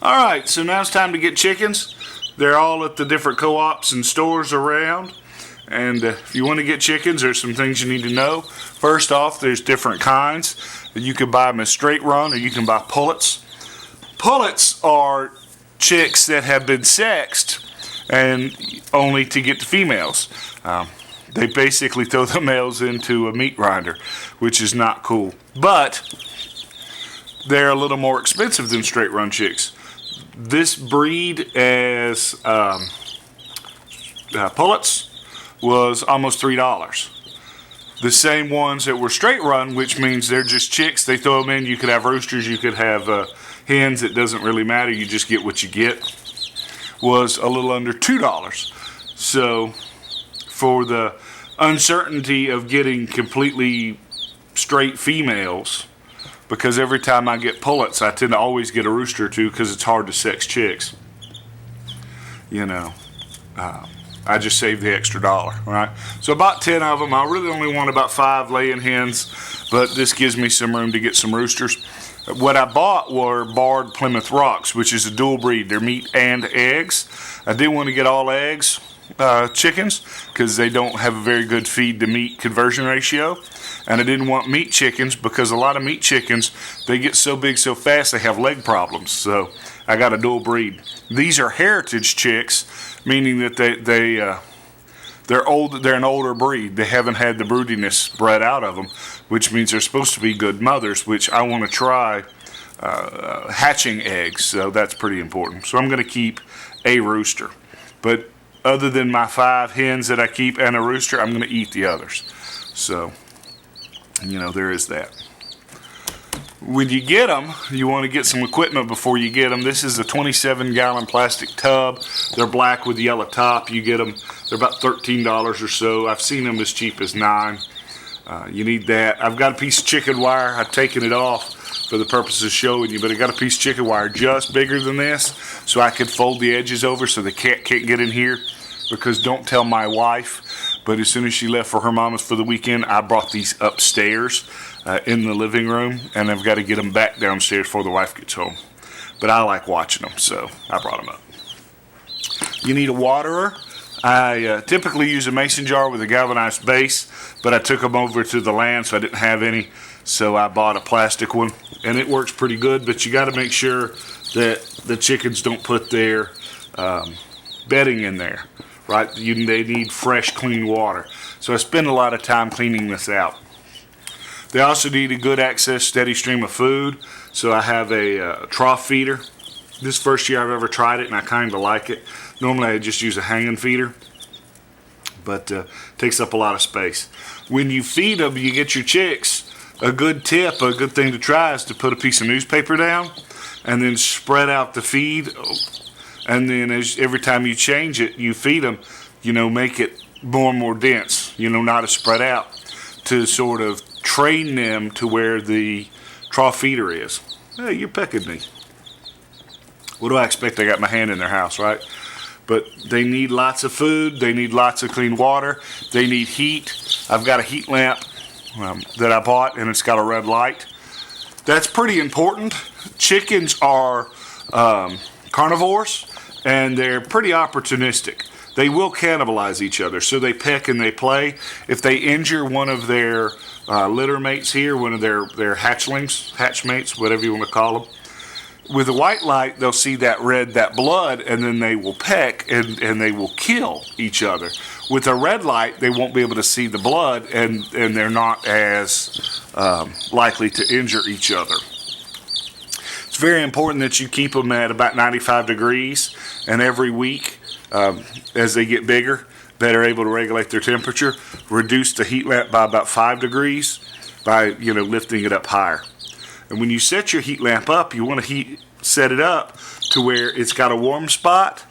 Alright, so now it's time to get chickens. They're all at the different co-ops and stores around. And if you want to get chickens, there's some things you need to know. First off, there's different kinds. You can buy them as straight run, or you can buy pullets. Pullets are chicks that have been sexed and only to get the females. They basically throw the males into a meat grinder, which is not cool. But they're a little more expensive than straight run chicks. This breed as pullets was almost $3. The same ones that were straight run, which means they're just chicks, they throw them in. You could have roosters, you could have hens, it doesn't really matter, you just get what you get, was a little under $2. So for the uncertainty of getting completely straight females, because every time I get pullets, I tend to always get a rooster or two because it's hard to sex chicks. You know, I just saved the extra $1, right? So about 10 of them. I really only want about 5 laying hens, but this gives me some room to get some roosters. What I bought were barred Plymouth Rocks, which is a dual breed. They're meat and eggs. I didn't want to get all eggs chickens because they don't have a very good feed to meat conversion ratio. And I didn't want meat chickens because a lot of meat chickens, they get so big so fast they have leg problems. So I got a dual breed. These are heritage chicks, meaning that they're old. They're an older breed. They haven't had the broodiness bred out of them, which means they're supposed to be good mothers, which I want to try hatching eggs. So that's pretty important. So I'm going to keep a rooster. But other than my 5 hens that I keep and a rooster, I'm going to eat the others. So, you know, there is that. When you get them, you want to get some equipment before you get them. This is a 27-gallon plastic tub. They're black with yellow top. You get them, they're about $13 or so. I've seen them as cheap as $9. You need that. I've got a piece of chicken wire. I've taken it off for the purpose of showing you, but I got a piece of chicken wire just bigger than this, so I could fold the edges over so the cat can't get in here. Because don't tell my wife, but as soon as she left for her mama's for the weekend, I brought these upstairs in the living room, and I've got to get them back downstairs before the wife gets home. But I like watching them, so I brought them up. You need a waterer. I typically use a mason jar with a galvanized base, but I took them over to the land, so I didn't have any, so I bought a plastic one, and it works pretty good, but you got to make sure that the chickens don't put their bedding in there. Right, they need fresh, clean water. So I spend a lot of time cleaning this out. They also need a good access, steady stream of food. So I have a trough feeder. This first year I've ever tried it, and I kind of like it. Normally I just use a hanging feeder, but it takes up a lot of space. When you feed them, you get your chicks, a good tip, a good thing to try is to put a piece of newspaper down and then spread out the feed. And then every time you change it, you feed them, you know, make it more and more dense, you know, not as spread out, to sort of train them to where the trough feeder is. Hey, you're pecking me. What do I expect? I got my hand in their house, right? But they need lots of food. They need lots of clean water. They need heat. I've got a heat lamp that I bought, and it's got a red light. That's pretty important. Chickens are carnivores. And they're pretty opportunistic. They will cannibalize each other, so they peck and they play. If they injure one of their litter mates here, one of their hatchmates, whatever you want to call them, with a white light, they'll see that blood, and then they will peck and they will kill each other. With a red light, they won't be able to see the blood, and they're not as likely to injure each other. It's very important that you keep them at about 95 degrees, and every week, as they get bigger, that are able to regulate their temperature, reduce the heat lamp by about 5 degrees by, you know, lifting it up higher. And when you set your heat lamp up, you want to set it up to where it's got a warm spot,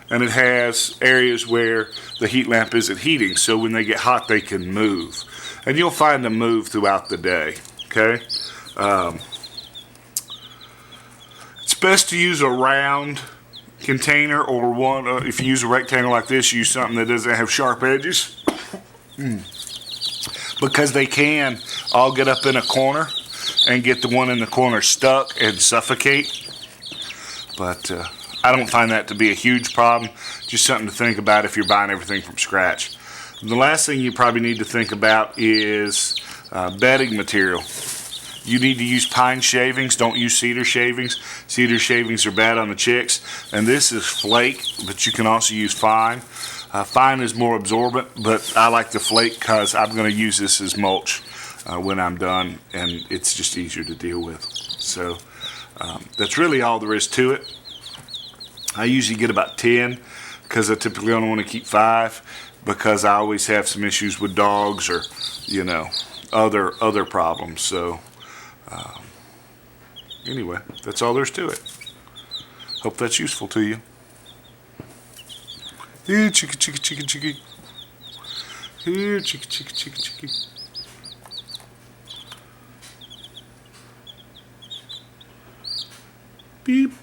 and it has areas where the heat lamp isn't heating, so when they get hot, they can move. And you'll find them move throughout the day, okay? It's best to use a round container, or one, if you use a rectangle like this, use something that doesn't have sharp edges. Because they can all get up in a corner and get the one in the corner stuck and suffocate. But I don't find that to be a huge problem. Just something to think about if you're buying everything from scratch. The last thing you probably need to think about is bedding material. You need to use pine shavings. Don't use cedar shavings. Cedar shavings are bad on the chicks. And this is flake, but you can also use fine. Fine is more absorbent, but I like the flake because I'm going to use this as mulch when I'm done, and it's just easier to deal with. So that's really all there is to it. I usually get about 10 because I typically only want to keep 5 because I always have some issues with dogs or, you know, other problems. So anyway, that's all there's to it. Hope that's useful to you. Here, chicka, chicka, chicka, chicka. Here, chicka, chicka, chicka, chicka. Beep.